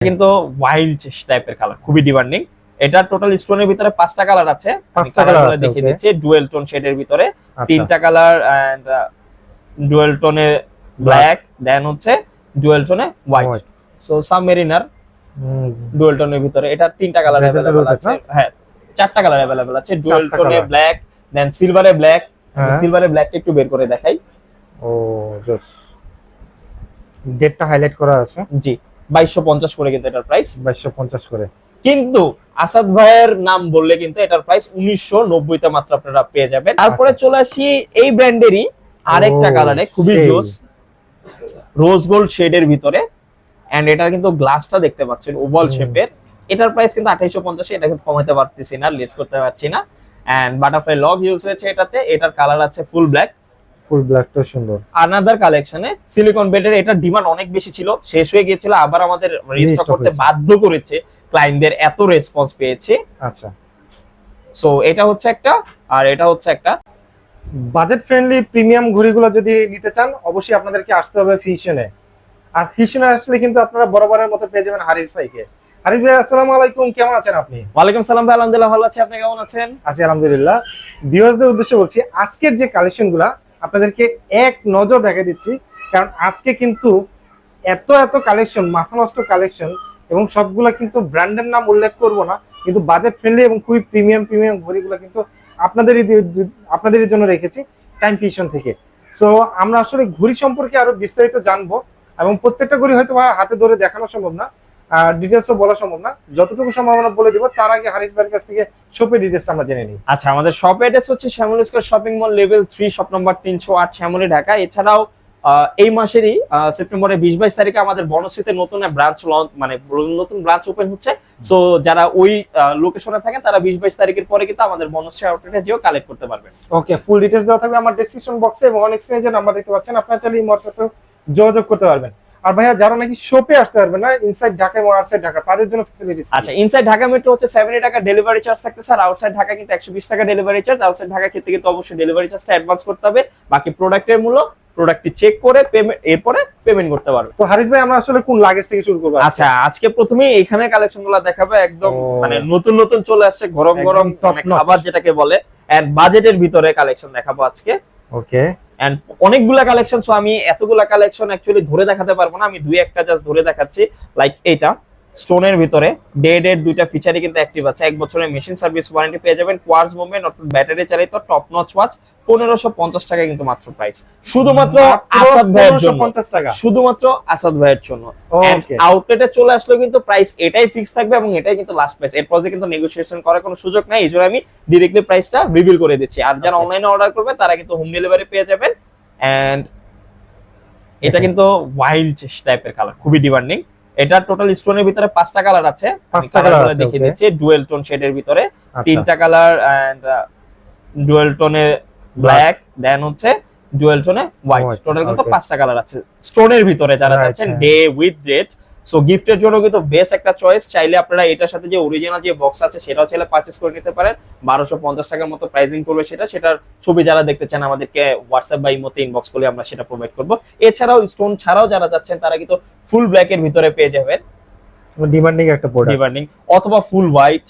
কিন্তু ওয়াইল্ড টাইপের কালার, খুবই ডিমান্ডিং। এটা টোটাল স্টোনের ভিতরে 5টা কালার আছে। পাঁচটা কালার আছে, দেখিয়ে দিচ্ছি। ডুয়েল টোন শেডের ভিতরে 3টা কালার এন্ড ডুয়েল টোনে ব্ল্যাক, দেন হচ্ছে ডুয়েল টোনে হোয়াইট। সো সাবমেরিনার ডুয়েল টোনের ভিতরে এটা 3টা কালার अवेलेबल আছে। হ্যাঁ, 4টা কালার अवेलेबल আছে। ডুয়েল টোনে ব্ল্যাক, দেন সিলভারে ব্ল্যাক। সিলভারে ব্ল্যাকটা একটু বের করে দেখাই। ও জস, ডেটটা হাইলাইট করা আছে। জি, 2250 করে কিন্তু এটার প্রাইস, 2250 করে। কিন্তু আসাদ ভাইয়ের নাম বললে কিন্তু এটার প্রাইস 1990 তে মাত্র আপনারা পেয়ে যাবেন। তারপরে চলে আসি এই ব্র্যান্ডেরই আরেকটা কালারে, খুবই জোস, রোজ গোল্ড শেডের ভিতরে। এন্ড এটা কিন্তু গ্লাসটা দেখতে পাচ্ছেন ওভাল শেপের। এটার প্রাইস কিন্তু 2850, এটা কিন্তু কমাতে পারতেছি না, লেস করতে পারছি না। এন্ড বাটারফ্লাই লগ ইউজ হয়েছে এটাতে। এটার কালার আছে ফুল ব্ল্যাক। ফুল ব্ল্যাকটা সুন্দর। আনাদার কালেকশনে সিলিকন বেডের এটা ডিমান্ড অনেক বেশি ছিল, শেষ হয়ে গিয়েছিল, আবার আমাদের রিস্টক করতে বাধ্য করেছে, ক্লায়েন্টদের এত রেসপন্স পেয়েছে। আচ্ছা, সো এটা হচ্ছে একটা, আর এটা হচ্ছে একটা। বাজেট ফ্রেন্ডলি প্রিমিয়াম ঘড়িগুলো যদি নিতে চান অবশ্যই আপনাদেরকে আসতে হবে ফিশনে। আর ফিশনে আসলে কিন্তু আপনারা বরাবরের মতো পেয়ে যাবেন হারিস ভাইকে। হারিস ভাই, আসসালামু আলাইকুম, কেমন আছেন আপনি? ওয়ালাইকুম সালাম ভাই, আলহামদুলিল্লাহ ভালো আছি, আপনি কেমন আছেন? আছি আলহামদুলিল্লাহ। ভিউয়ার্সদের উদ্দেশ্যে বলছি, আজকের যে কালেকশনগুলো আপনাদেরকে এক নজর দেখে দিচ্ছি, কারণ আজকে কিন্তু এত এত কালেকশন, মাথা নষ্ট কালেকশন, এবং সবগুলা কিন্তু ব্র্যান্ডের নাম উল্লেখ করব না, কিন্তু বাজেট ফ্রেন্ডলি এবং খুবই প্রিমিয়াম প্রিমিয়াম ঘড়িগুলো কিন্তু আপনাদের জন্য রেখেছি টাইম ফিশন থেকে। সো আমরা আসলে ঘড়ি সম্পর্কে আরো বিস্তারিত জানবো, এবং প্রত্যেকটা ঘড়ি হয়তো হাতে ধরে দেখানো সম্ভব না, ডিটেলসও বলা সম্ভব না, যতটুকু সম্ভব আমরা বলে দিব। তার আগে হারিস ভাইয়ের কাছ থেকে শপের ডিটেলসটা আমরা জেনে নিই। আচ্ছা, আমাদের শপ অ্যাড্রেস হচ্ছে Shyamoli square shopping mall level 3, shop number 308, Shyamoli, Dhaka. এছাড়াও এই মাসেরই সেপ্টেম্বরের 20-22 তারিখে আমাদের বনশ্রীতে নতুন ব্রাঞ্চ লঞ্চ, মানে নতুন ব্রাঞ্চ ওপেন হচ্ছে। সো যারা ওই লোকেশনে থাকেন তারা 20-22 তারিখের পরে কিন্তু আমাদের বনশ্রী আউটলেটে যেও কালেক্ট করতে পারবেন। ওকে, ফুল ডিটেইলস দেওয়া থাকবে আমার ডেসক্রিপশন বক্সে, এবং অন স্ক্রিনে যে নাম্বার দেখতে পাচ্ছেন আপনারা চাইলে হোয়াটসঅ্যাপে যোগাযোগ করতে পারবেন। আর ভাইয়া, যারা নাকি শপে আসতে পারবে না, ইনসাইড ঢাকা এবং আউটসাইড ঢাকা, তাদের জন্য ফ্যাসিলিটিস। আচ্ছা, ইনসাইড ঢাকা মেট্রো হচ্ছে 70 টাকা ডেলিভারি চার্জ থাকতে স্যার। আউটসাইড ঢাকা কিন্তু 120 টাকা ডেলিভারি চার্জ। আউটসাইড ঢাকা ক্ষেত্রে কিন্তু অবশ্যই ডেলিভারি চার্জটা অ্যাডভান্স করতে হবে, বাকি প্রোডাক্টের মূল্য প্রোডাক্টটি চেক করে এরপরে পেমেন্ট করতে পারবে। তো হারিস ভাই, আমরা আসলে কোন লাগেজ থেকে শুরু করব? আচ্ছা, আজকে প্রথমে এখানে কালেকশনগুলো দেখাবো, একদম মানে নতুন নতুন চলে আসছে, গরম গরম খাবার যেটাকে বলে, এন্ড বাজেটের ভিতরে কালেকশন দেখাবো আজকে। ওকে, এন্ড অনেকগুলা কালেকশন, সো আমি এতগুলা কালেকশন অ্যাকচুয়ালি ধরে দেখাতে পারবো না, আমি দুই একটা জাস্ট ধরে দেখাচ্ছি। লাইক এটা স্টোনের ভিতরে ডেড দুইটা ফিচারই কিন্তু অ্যাক্টিভ আছে। 1 বছরের মেশিন সার্ভিস ওয়ারেন্টি পেয়ে যাবেন। কোয়ার্টজ মুভমেন্ট অর্থাৎ ব্যাটারি চালিত টপ নচ ওয়াচ, 1550 টাকা কিন্তু মাত্র প্রাইস, শুধুমাত্র আসাদ ভাইয়ের জন্য। 50 টাকা শুধুমাত্র আসাদ ভাইয়ের জন্য। আউটলেটে চলে আসলে কিন্তু প্রাইস এটাই ফিক্স থাকবে, এবং এটাই কিন্তু লাস্ট প্রাইস, এরপর যে কিন্তু নেগোসিয়েশন করার কোনো সুযোগ নাই। এইজন্য আমি ডাইরেক্টলি প্রাইসটা রিভিল করে দিচ্ছি। আর যারা অনলাইনে অর্ডার করবে তারা কিন্তু হোম ডেলিভারি পেয়ে যাবেন। এন্ড এটা কিন্তু ওয়াইল্ড টাইপের কালার, খুবই ডিমান্ডিং। এটা টোটাল স্টোনের ভিতরে 5টা কালার আছে। 5টা কালার দেখিয়ে দিচ্ছি। ডুয়েল টোন শেডের ভিতরে 3টা কালার, এন্ড ডুয়েল টোনে ব্ল্যাক, দেন হচ্ছে ডুয়েল টোনে হোয়াইট। টোটাল কিন্তু 5টা কালার আছে স্টোনের ভিতরে। যারা চাচ্ছেন ডে উইথ ডেট, সো গিফটের জন্য কিন্তু বেস্ট একটা চয়েস। চাইলে আপনারা এটার সাথে যে অরিজিনাল যে বক্স আছে সেটাও চাইলে পারচেজ করে নিতে পারেন। 1250 টাকার মতো প্রাইসিং করবে সেটার ছবি যারা দেখতে চান আমাদেরকে হোয়াটসঅ্যাপ বা ইমোতে ইনবক্স করলে আমরা সেটা প্রোভাইড করব। এছাড়াও স্টোন ছাড়াও যারা চাচ্ছেন তারা কিন্তু ফুল ব্ল্যাক এর ভিতরে পেয়ে যাবেন, ডিমান্ডিং একটা প্রোডাক্ট, ডিমান্ডিং, অথবা ফুল হোয়াইট।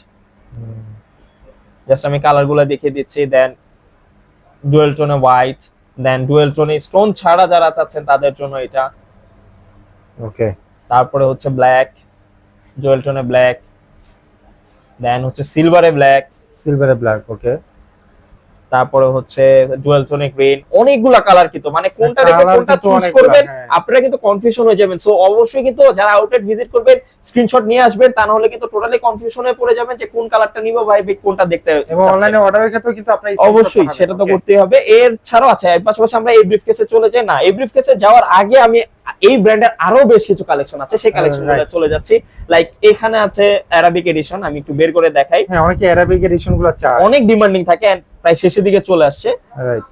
জাস্ট আমি কালারগুলো দেখিয়ে দিচ্ছি। দেন ডুয়েল টোনে হোয়াইট, দেন ডুয়েল টোনে স্টোন ছাড়া যারা চাচ্ছেন তাদের জন্য এটা। ওকে, তারপরে তারপরে হচ্ছে ব্ল্যাক, ডুয়েল টোনে ব্ল্যাক, দেন হচ্ছে সিলভারে ব্ল্যাক, সিলভারে ব্ল্যাক। ওকে, তারপরে হচ্ছে ডুয়াল টোনে গ্রিন। অনেকগুলা কালার কিন্তু, মানে কোনটা রেখে কোনটা চুজ করবেন আপনারা কিন্তু কনফিউশন হয়ে যাবেন। সো অবশ্যই কিন্তু যারা আউটলেট ভিজিট করবেন স্ক্রিনশট নিয়ে আসবেন, তা না হলে কিন্তু টোটালি কনফিউশনে পড়ে যাবেন যে কোন কালারটা নিব ভাই, কোনটা দেখতে। এবং অনলাইনে অর্ডারের ক্ষেত্রেও কিন্তু আপনারা অবশ্যই সেটা তো করতেই হবে। এর ছাড়াও আছে, এর পাশাপাশি আমরা এই ব্রিফকেসে চলে যাই না। এই ব্রিফকেসে যাওয়ার আগে আমি এই ব্র্যান্ডের আরো বেশ কিছু কালেকশন আছে, সেই কালেকশনগুলো চলে যাচ্ছি। লাইক এখানে আছে অ্যারাবিক এডিশন, আমি একটু বের করে দেখাই। হ্যাঁ, অনেকে অ্যারাবিক এডিশনগুলো চায়, অনেক ডিমান্ডিং থাকে, প্রায় শেষের দিকে চলে আসছে। Right,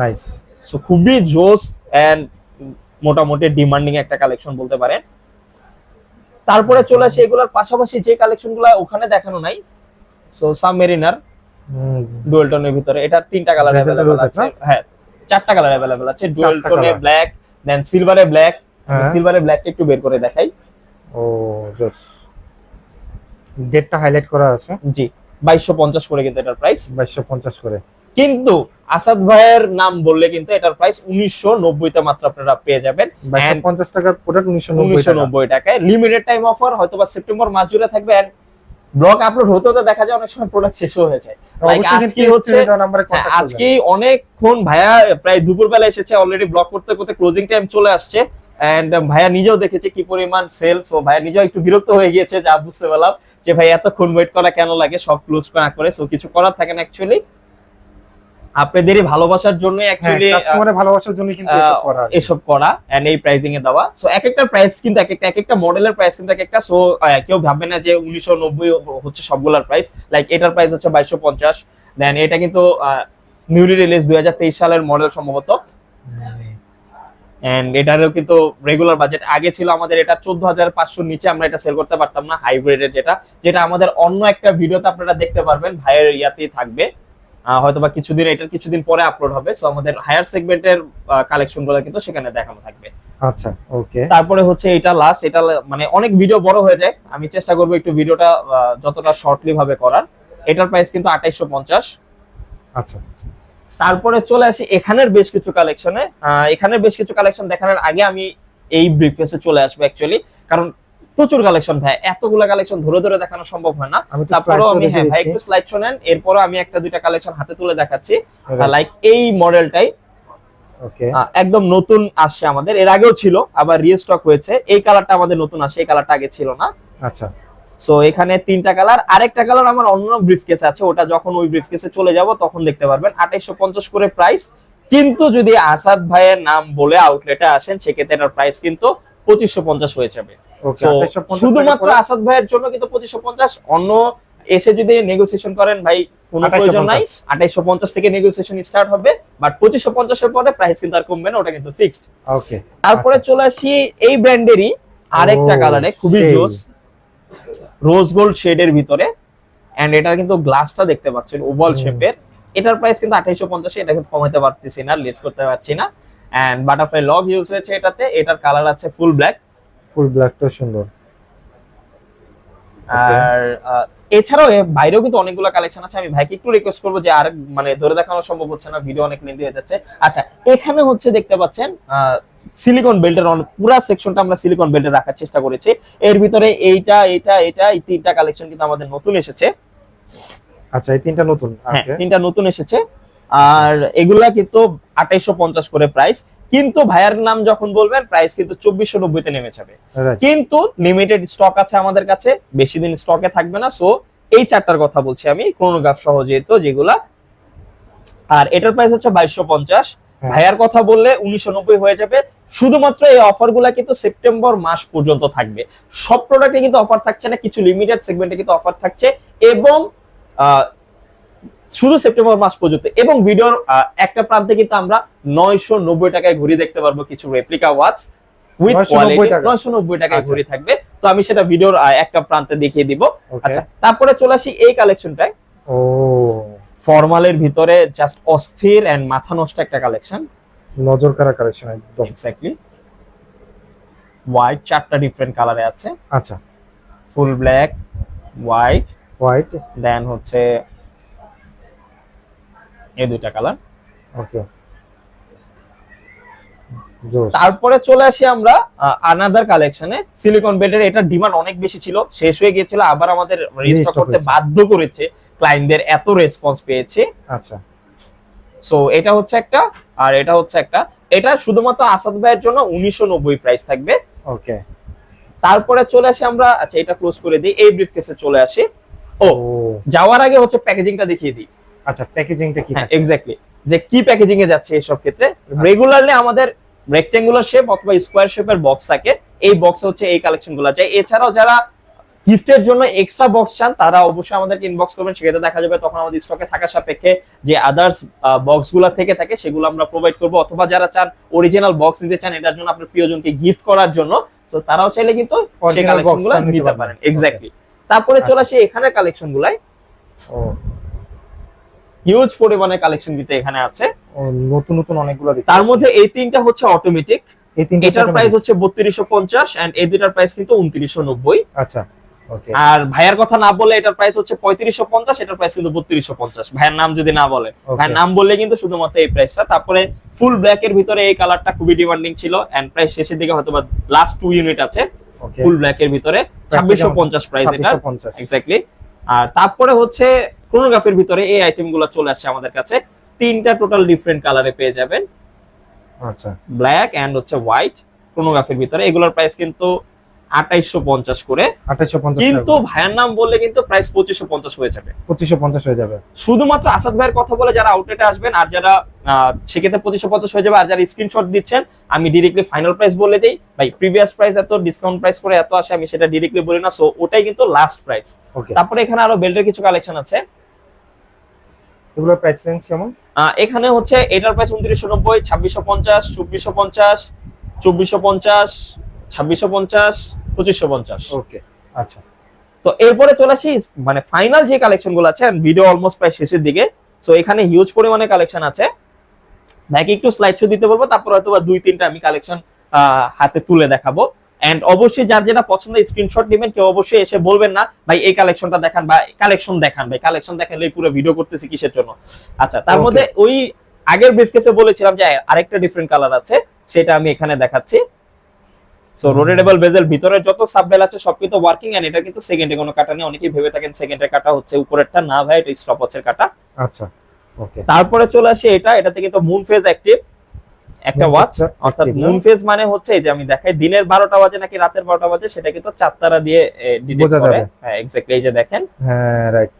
nice. সো খুবই জোস এন্ড মোটামুটি ডিমান্ডিং একটা কালেকশন বলতে পারেন। তারপরে চলে আসে এগুলোর পাশাপাশি যে কালেকশনগুলো ওখানে দেখানো নাই। সো সাবমেরিনার ডুয়েল টোনের ভিতরে এটা 3টা কালার अवेलेबल আছে। হ্যাঁ, 4টা কালার अवेलेबल আছে। ডুয়েল টোনে ব্ল্যাক, দেন সিলভারে ব্ল্যাক। সিলভারে ব্ল্যাকটা একটু বের করে দেখাই। ও জোস, ডেটটা হাইলাইট করা আছে। জি 2250 করে কিন্তু এটার প্রাইস। 2250 করে। কিন্তু আসাদ ভাইয়ের নাম বললে কিন্তু এটার প্রাইস 1990 তে মাত্র আপনারা পেয়ে যাবেন। 2250 টাকার প্রোডাক্ট 1990 টাকা। 1990 টাকায় লিমিটেড টাইম অফার, হয়তোবা সেপ্টেম্বর মাস জুড়ে থাকবে। এন্ড ব্লগ আপলোড হতে হতে দেখা যায় অনেক সময় প্রোডাক্ট শেষ হয়ে যায়। লাইক আজকে হচ্ছে আজকে অনেকক্ষণ ভাইয়া প্রায় দুপুর বেলা এসেছে, অলরেডি ব্লগ করতে করতে ক্লোজিং টাইম চলে আসছে। এন্ড ভাইয়া নিজেও দেখেছে কি পরিমাণ সেলস, ও ভাইয়া নিজেও একটু বিরক্ত হয়ে গিয়েছে, যা বুঝতে পারলাম যে ভাই এতক্ষণ ওয়েট করা কেন লাগে, সব ক্লোজ না করে। সো কিছু করার থাকে না, অ্যাকচুয়ালি আপনাদেরই ভালোবাসার জন্য অ্যাকচুয়ালি কাস্টমারের ভালোবাসার জন্য কিন্তু এসব করা এন্ড এই প্রাইসিং এ দেওয়া। সো এক একটা প্রাইস কিন্তু এক একটা মডেলের প্রাইস কিন্তু এক একটা। সো কেউ ভাববে না যে 1990 হচ্ছে সবগুলোর প্রাইস। লাইক এটার প্রাইস হচ্ছে 2250। দেন এটা কিন্তু নিউলি রিলিজ 2023 সালের মডেল সম্ভবত। এন্ড এটারও কিন্তু রেগুলার বাজেট আগে ছিল আমাদের এটা 14500 নিচে আমরা এটা সেল করতে পারতাম না, হাইব্রিডের যেটা আমাদের অন্য একটা ভিডিওতে আপনারা দেখতে পারবেন, ভাইয়ের ইয়াতেই থাকবে, হয়তোবা কিছুদিন পরে আপলোড হবে। সো আমাদের হায়ার সেগমেন্টের কালেকশন গুলো কিন্তু সেখানে দেখানো থাকবে। আচ্ছা ওকে। তারপরে হচ্ছে এটা লাস্ট, এটা মানে অনেক ভিডিও বড় হয়ে যায়, আমি চেষ্টা করবো একটু ভিডিওটা যতটা শর্টলি ভাবে করার। এটার প্রাইস কিন্তু 2850। আচ্ছা তারপরে চলে আসি এখানের বেশ কিছু কালেকশনে। এখানের বেশ কিছু কালেকশন দেখানোর আগে আমি এই ব্রিফকেসে চলে আসবো অ্যাকচুয়ালি, কারণ প্রচুর কালেকশন ভাই, এতগুলা কালেকশন ধরে ধরে দেখানো সম্ভব হয় না। তারপরেও আমি ভাই একটু স্লাইড শোনেন, এরপরও আমি একটা দুইটা কালেকশন হাতে তুলে দেখাচ্ছি। লাইক এই মডেলটাই ওকে, একদম নতুন আসছে আমাদের, এর আগেও ছিল আবার রিস্টক হয়েছে। এই কালারটা আমাদের নতুন আসছে, এই কালারটা আগে ছিল না। আচ্ছা সো এখানে তিনটা কালার, আরেকটা কালার আমার অন্য ব্রিফকেস আছে, ওটা যখন ওই ব্রিফকেসে চলে যাব তখন দেখতে পারবেন। 2850 করে প্রাইস। কিন্তু যদি আসাদ ভাইয়ের নাম বলে আউটলেটে আসেন সেক্ষেত্রে এটার প্রাইস কিন্তু 2550 হয়ে যাবে। শুধুমাত্র আসাদ ভাইয়ের জন্য কিন্তু 2550। অন্য এসে যদি নেগোসিয়েশন করেন ভাই কোনো প্রয়োজন নাই, 2850 থেকে নেগোসিয়েশন স্টার্ট হবে, বাট 2550 এর পরে প্রাইস কিন্তু আর কমবে না, ওটা কিন্তু ফিক্সড। ওকে, তারপরে চলে আসি এই ব্র্যান্ডেরই আরেকটা কালারে, খুবই জোস, রোজ গোল্ড শেডের ভিতরে। এন্ড এটা কিন্তু গ্লাসটা দেখতে পাচ্ছেন ওভাল শেপের। এটার প্রাইস কিন্তু 2850। এটা কিন্তু কমাতে পারতেছি না, লেস করতে পারছি না। এন্ড বাটারফ্লাই লগ ইউজ হয়েছে এটাতে। এটার কালার আছে ফুল ব্ল্যাক। ফুল ব্ল্যাকটা সুন্দর। আর এছাড়াও বাইরেও কিন্তু অনেকগুলো কালেকশন আছে। আমি ভাইকে একটু রিকোয়েস্ট করবো যে আর মানে ধরে দেখানো সম্ভব হচ্ছে না, ভিডিও অনেক লেন্থি হয়ে যাচ্ছে। আচ্ছা এখানে হচ্ছে দেখতে পাচ্ছেন সিলিকন বেল্টের পুরো সেকশনটা আমরা সিলিকন বেল্টে রাখার চেষ্টা করেছি। এর ভিতরে এইটা এই তিনটা কালেকশন কিন্তু আমাদের নতুন এসেছে। আচ্ছা এই তিনটা নতুন, হ্যাঁ তিনটা নতুন এসেছে। আর এগুলা কিন্তু 2850 করে প্রাইস। কিন্তু ভাইয়ার নাম যখন বলবেন প্রাইস কিন্তু 2490 তে নেমে যাবে। কিন্তু লিমিটেড স্টক আছে আমাদের কাছে, বেশি দিন স্টকে থাকবে না। সো এই চারটার কথা বলছি আমি, ক্রোনোগ্রাফ সহ যেহেতু যেগুলা। আর এটার প্রাইস হচ্ছে 2250। ভাইয়ার কথা বললে 1990 হয়ে যাবে। শুধুমাত্র এই অফার গুলা কিন্তু সেপ্টেম্বর মাস পর্যন্ত থাকবে। সব প্রোডাক্টে কিন্তু অফার থাকছে না, কিছু লিমিটেড সেগমেন্টে কিন্তু অফার থাকছে, এবং শুধু সেপ্টেম্বর মাস পর্যন্ত। এবং ভিডিওর একটা প্রান্তে কিন্তু আমরা 990 টাকায় ঘড়ি দেখতে পারবো, কিছু রেপ্লিকা ওয়াচ উইথ কোয়ালিটি 990 টাকায় ঘড়ি থাকবে। তো আমি সেটা ভিডিওর একটা প্রান্তে দেখিয়ে দিব। আচ্ছা তারপরে চলে আসি এই কালেকশনটায়। ও ফর্মালের ভিতরে জাস্ট অস্থির এন্ড মাথা নষ্ট একটা কালেকশন, নজর কাড়া কালেকশন একদম। এক্স্যাক্টলি হোয়াইট, চারটা ডিফারেন্ট কালারে আছে। আচ্ছা ফুল ব্ল্যাক, হোয়াইট, দেন হচ্ছে এই দুইটা কালার। ওকে, তারপরে চলে আসি আমরা আনাদার কালেকশনে। সিলিকন বেল্টের এটা ডিমান্ড অনেক বেশি ছিল, শেষ হয়ে গিয়েছিল, আবার আমাদের রিস্টক করতে বাধ্য করেছে ক্লায়েন্টদের, এত রেসপন্স পেয়েছে। আচ্ছা সো এটা হচ্ছে একটা, আর এটা হচ্ছে একটা। এটা শুধুমাত্র আসাদ ভাইয়ের জন্য 1990 প্রাইস থাকবে। ওকে, তারপরে চলে আসি আমরা, আচ্ছা এটা ক্লোজ করে দিই, এই ব্রিফকেসে চলে আসি। ও যাওয়ার আগে হচ্ছে প্যাকেজিংটা দেখিয়ে দিই। আচ্ছা প্যাকেজিংটা কি? হ্যাঁ এক্স্যাক্টলি, যে কি প্যাকেজিং এ যাচ্ছে এই সব ক্ষেত্রে। রেগুলারলি আমাদের রেক্ট্যাঙ্গুলার শেপ অথবা স্কোয়ার শেপের বক্স থাকে, এই বক্সে হচ্ছে এই কালেকশনগুলো যায়। এছাড়াও যারা গিফটের জন্য এক্সট্রা বক্স চান তারা অবশ্যই আমাদেরকে ইনবক্স করবেন, সেক্ষেত্রে দেখা যাবে তখন আমাদের স্টকে থাকা সাপেক্ষে যে আদার্স বক্সগুলো থেকে থাকে সেগুলো আমরা প্রোভাইড করব। অথবা যারা চান অরিজিনাল বক্স নিতে চান এটার জন্য আপনার প্রিয়জনকে গিফট করার জন্য, সো তারাও চাইলে কিন্তু সেই কালেকশনগুলো নিতে পারেন। এক্স্যাক্টলি। তারপরে চলে আসি এখানের কালেকশনগুলাই। ও হিউজ পরিমাণে কালেকশন কিন্তু এখানে আছে, নতুন নতুন অনেকগুলো। তার মধ্যে এই তিনটা হচ্ছে অটোমেটিক। এই তিনটা এটার প্রাইস হচ্ছে 3250 এন্ড এই দুটার প্রাইস কিন্তু 2990। আচ্ছা ওকে। আর ভাইয়ার কথা না বলে এটার প্রাইস হচ্ছে 3550, এটার প্রাইস কিন্তু 3250। ভাইয়ার নাম যদি না বলে, ভাইয়ার নাম বললে কিন্তু শুধুমাত্র এই প্রাইসটা। তারপরে ফুল ব্ল্যাক এর ভিতরে এই কালারটা খুবই ডিমান্ডিং ছিল এন্ড প্রাইস শেষের দিকে হয়তো বা লাস্ট 2 ইউনিট আছে ফুল ব্ল্যাক এর ভিতরে 2650 প্রাইস এটা এক্স্যাক্টলি। আর তারপরে হচ্ছে ক্রোনোগ্রাফের ভিতরে এই আইটেমগুলো চলে আসছে আমাদের কাছে, তিনটা টোটাল ডিফারেন্ট কালারে পেয়ে যাবেন। আচ্ছা ব্ল্যাক এন্ড হচ্ছে হোয়াইট ক্রোনোগ্রাফের ভিতরে, এগুলোর প্রাইস কিন্তু 2850 করে, 2850, কিন্তু ভাইয়ের নাম বললে কিন্তু প্রাইস 2550 হয়ে যাবে। 2550 হয়ে যাবে শুধুমাত্র আসাদ ভাইয়ের কথা বলে যারা আউটলেটে আসবেন, আর যারা সেক্ষেত্রে 2550 হয়ে যাবে। আর যারা স্ক্রিনশট দিচ্ছেন আমি ডিরেক্টলি ফাইনাল প্রাইস বলে দেই, ভাই প্রিভিয়াস প্রাইস এত ডিসকাউন্ট প্রাইস করে এত আসে, আমি সেটা ডিরেক্টলি বলি না, সো ওটাই কিন্তু লাস্ট প্রাইস। ওকে। তারপরে এখানে আরো বেল্টের কিছু কালেকশন আছে, এগুলোর প্রাইস রেঞ্জ কেমন? এখানে হচ্ছে এটার প্রাইস 2990, 2650, 2450, 2450, 2650, 2550। ওকে আচ্ছা। তো এরপরে চলে আসি মানে ফাইনাল যে কালেকশন গুলো আছে, ভিডিও অলমোস্ট প্রায় শেষের দিকে, সো এখানে হিউজ পরিমাণে কালেকশন আছে। ভাইকে একটু স্লাইড শো দিতে বলবো, তারপর হয়তো বা 2-3টা আমি কালেকশন হাতে তুলে দেখাবো। এন্ড অবশ্যই যার যেটা পছন্দ স্ক্রিনশট দিবেন, কেউ অবশ্যই এসে বলবেন না ভাই এই কালেকশনটা দেখান বা কালেকশন দেখান, ভাই কালেকশন দেখালে পুরো ভিডিও করতেছি কিসের জন্য। আচ্ছা, তার মধ্যে ওই আগের ব্রিফকেসে বলেছিলাম যে আরেকটা ডিফারেন্ট কালার আছে, সেটা আমি এখানে দেখাচ্ছি। সো রোটেটেবল বেজেল, ভিতরে যত সাববেল আছে সবকিছু ওয়ার্কিং এন্ড এটা কিন্তু সেকেন্ডে কোনো কাটা নেই। অনেকেই ভেবে থাকেন সেকেন্ডের কাটা হচ্ছে উপরেরটা, না ভাই এটা স্টপ ওয়াচের কাটা। আচ্ছা ওকে। তারপরে চলে আসে এটাতে কিন্তু মুন ফেজ অ্যাক্টিভ একটা ওয়াচ, অর্থাৎ মুন ফেজ মানে হচ্ছে এই যে আমি দেখাই দিনের 12টা বাজে নাকি রাতের 12টা বাজে, সেটা কিন্তু চার তারা দিয়ে ডিটেক্ট করে। হ্যাঁ এক্স্যাক্টলি, এই যে দেখেন, হ্যাঁ right.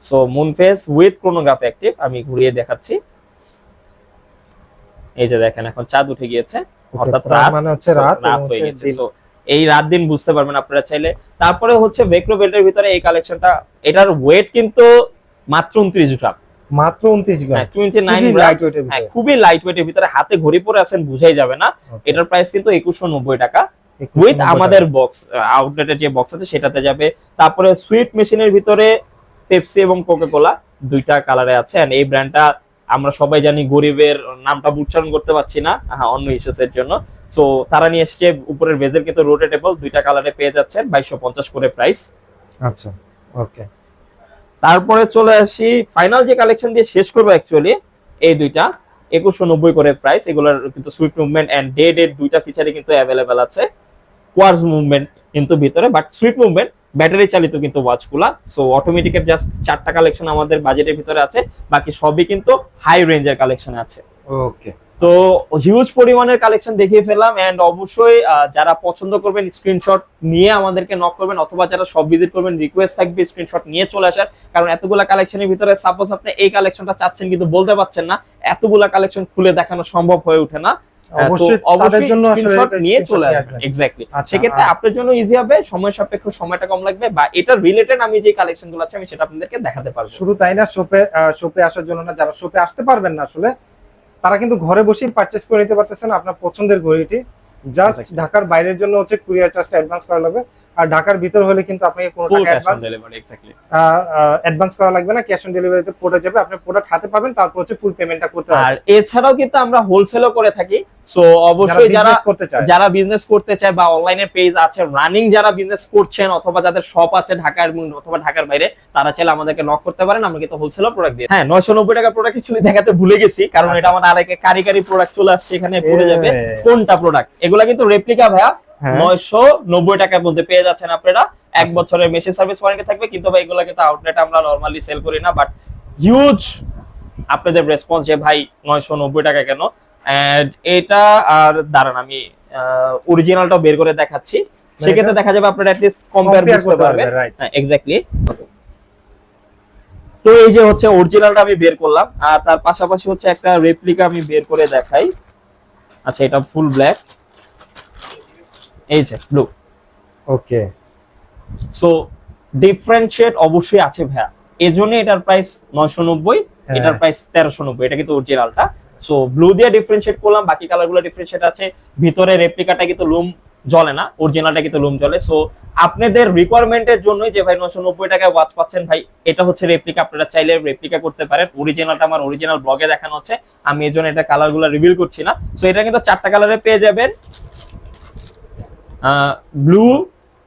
So moon phase with chronograph active, আমি ঘুরিয়ে দেখাচ্ছি। এই যে দেখেন এখন চাঁদ উঠে গিয়েছে, অর্থাৎ রাত মানে হচ্ছে রাত হয়ে গেছে। সো এই রাত দিন বুঝতে পারবেন আপনারা চাইলে। তারপরে হচ্ছে ভেক্রো বেল্টের ভিতরে এই কালেকশনটা, এটার ওয়েট কিন্তু মাত্র 29 গ্রাম, মাত্র 29 গ্রাম, 29 গ্রাম, খুবই লাইট ওয়েটের ভিতরে। হাতে ঘড়ি পরে আছেন বুঝাই যাবে না। এটার প্রাইস কিন্তু 2190 টাকা উইথ আমাদের বক্স, আউটলেটের যে বক্স আছে সেটাতে যাবে। তারপরে সুইট মেশিনের ভিতরে পেপসি এবং কোকা-কোলা দুইটা কালারে আছে। এন্ড এই ব্র্যান্ডটা আমরা সবাই জানি, গরিবের নামটা উচ্চারণ করতে পারছি না অন্য ইস্যুসের জন্য, সো তারা নিয়ে এসেছে উপরের বেজেল কিন্তু রোটেটেবল, দুইটা কালারে পেয়ে যাচ্ছেন 2250 করে প্রাইস। আচ্ছা ওকে। তারপরে চলে আসি ফাইনাল যে কালেকশন দিয়ে শেষ করবো অ্যাকচুয়ালি, এই দুইটা 2190 করে প্রাইস। এগুলোর কিন্তু সুইট মুভমেন্ট এন্ড ডে দুইটা ফিচারই কিন্তু অ্যাভেলেবেল আছে। কোয়ার্টজ মুভমেন্ট কিন্তু ভিতরে, বাট সুইট মুভমেন্ট ব্যাটারি চালিত কিন্তু ওয়াচগুলা। সো অটোমেটিকের জাস্ট 4টা কালেকশন আমাদের বাজেটের ভিতরে আছে, বাকি সবই কিন্তু হাই রেঞ্জের কালেকশন আছে। ওকে। তো হিউজ পরিমাণের কালেকশন দেখিয়ে ফেললাম। এন্ড অবশ্যই যারা পছন্দ করবেন স্ক্রিনশট নিয়ে আমাদেরকে নক করবেন, অথবা যারা সব ভিজিট করবেন রিকোয়েস্ট থাকবে স্ক্রিনশট নিয়ে চলে আসার। কারণ এতগুলা কালেকশনের ভিতরে সাপোজ আপনি এই কালেকশনটা চাচ্ছেন কিন্তু বলতে পারছেন না, এতগুলা কালেকশন খুলে দেখানো সম্ভব হয়ে ওঠে না। অবশ্যই তাদের জন্য স্ক্রিনশট নিয়ে চলে আসবেন এক্স্যাক্টলি। সেক্ষেত্রে আপনার জন্য ইজি হবে, সময় সাপেক্ষ, সময়টা কম লাগবে, বা এটা রিলেটেড আমি যে কালেকশনগুলো আছে আমি সেটা আপনাদেরকে দেখাতে পারবো। শুরু তাই না, শপে আসার জন্য না, যারা শপে আসতে পারবেন না আসলে তারা কিন্তু ঘরে বসেই পারচেজ করে নিতে পারতেছেন আপনার পছন্দের ঘড়িটি। জাস্ট ঢাকার বাইরের জন্য হচ্ছে কুরিয়ার চার্জটা অ্যাডভান্স করা লাগবে, আর ঢাকার ভিতর হলে কিন্তু আপনাকে কোনো টাকা অ্যাডভান্স করা লাগবে না। ক্যাশ অন ডেলিভারিতে প্রোডাক্ট যাবে, আপনি প্রোডাক্ট হাতে পাবেন, তারপর হচ্ছে ফুল পেমেন্টটা করতে হবে। আর এছাড়াও কিন্তু আমরা হোলসেলও করে থাকি। সো অবশ্যই যারা বিজনেস করতে চায় বা অনলাইনে পেজ আছে রানিং, যারা বিজনেস করছেন অথবা যাদের শপ আছে ঢাকার অথবা ঢাকার বাইরে, তারা চাইলে আমাদেরকে নক করতে পারেন, আমরা কিন্তু হোলসেলও প্রোডাক্ট দিই। হ্যাঁ 990 টাকা প্রোডাক্ট অ্যাকচুয়ালি দেখাতে ভুলে গেছি, কারণ এটা আমার আরেকটা কারিগরি প্রোডাক্ট চলে আসছে, এখানে পড়ে যাবে কোনটা প্রোডাক্ট। এগুলা কিন্তু রেপ্লিকা ভাইয়া 990 টাকার মধ্যে পেয়ে যাচ্ছেন আপনারা। 1 বছরের মেশিন সার্ভিস ওয়ারেন্টি থাকবে, কিন্তু ভাই এগুলা কিন্তু আউটলেট আমরা নরমালি সেল করি না, বাট হিউজ আপনাদের রেসপন্স যে ভাই 990 টাকা কেন। এন্ড এটা আর দাঁড়ান আমি অরিজিনালটাও বের করে দেখাচ্ছি, সেক্ষেত্রে দেখা যাবে আপনারা অ্যাটলিস্ট কম্পেয়ার করতে পারবেন। হ্যাঁ এক্স্যাক্টলি। তো এই যে হচ্ছে অরিজিনালটা আমি বের করলাম, আর তার পাশাপাশি হচ্ছে একটা রেপ্লিকা আমি বের করে দেখাই। আচ্ছা এটা ফুল ব্ল্যাক, এই যে ব্লু। ওকে। সো ডিফারেন্সিয়েট অবশ্যই আছে ভাইয়া, এজন্য এটার প্রাইস 990, এটার প্রাইস 1390, এটা কিন্তু অরিজিনালটা। সো ব্লু দিয়ে ডিফারেন্সিয়েট করলাম, বাকি কালারগুলো ডিফারেন্সিয়েট আছে। ভিতরে রেপ্লিকাটা কিন্তু লুম জ্বলে না, অরিজিনালটা কিন্তু লুম জ্বলে। সো আপনাদের রিকোয়ারমেন্টের জন্যই যে ভাই 990 টাকায় ওয়াচ পাচ্ছেন ভাই, এটা হচ্ছে রেপ্লিকা, আপনারা চাইলে রেপ্লিকা করতে পারেন। অরিজিনালটা আমার অরিজিনাল ব্লগে দেখানো হচ্ছে, আমি এই জন্য এটা কালারগুলো রিভিল করছি না। সো এটা কিন্তু 4টা কালারে পেয়ে যাবেন, blue,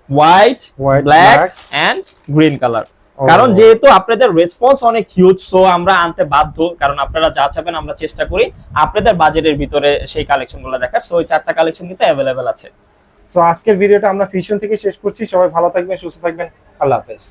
white, White, black black, and green colour. ও। কারণ যেহেতু আপনাদের রেসপন্স অনেক হিউজ, সো আমরা আনতে বাধ্য, কারণ আপনারা যা চাবেন আমরা চেষ্টা করি আপনাদের বাজেটের ভিতরে সেই কালেকশনগুলো দেখার। সো ওই 4টা কালেকশন কিন্তু অ্যাভেলেবেল আছে। সো আজকের ভিডিওটা আমরা ফিশন থেকে শেষ করছি। সবাই ভালো থাকবেন, সুস্থ থাকবেন, আল্লাহ হাফেজ।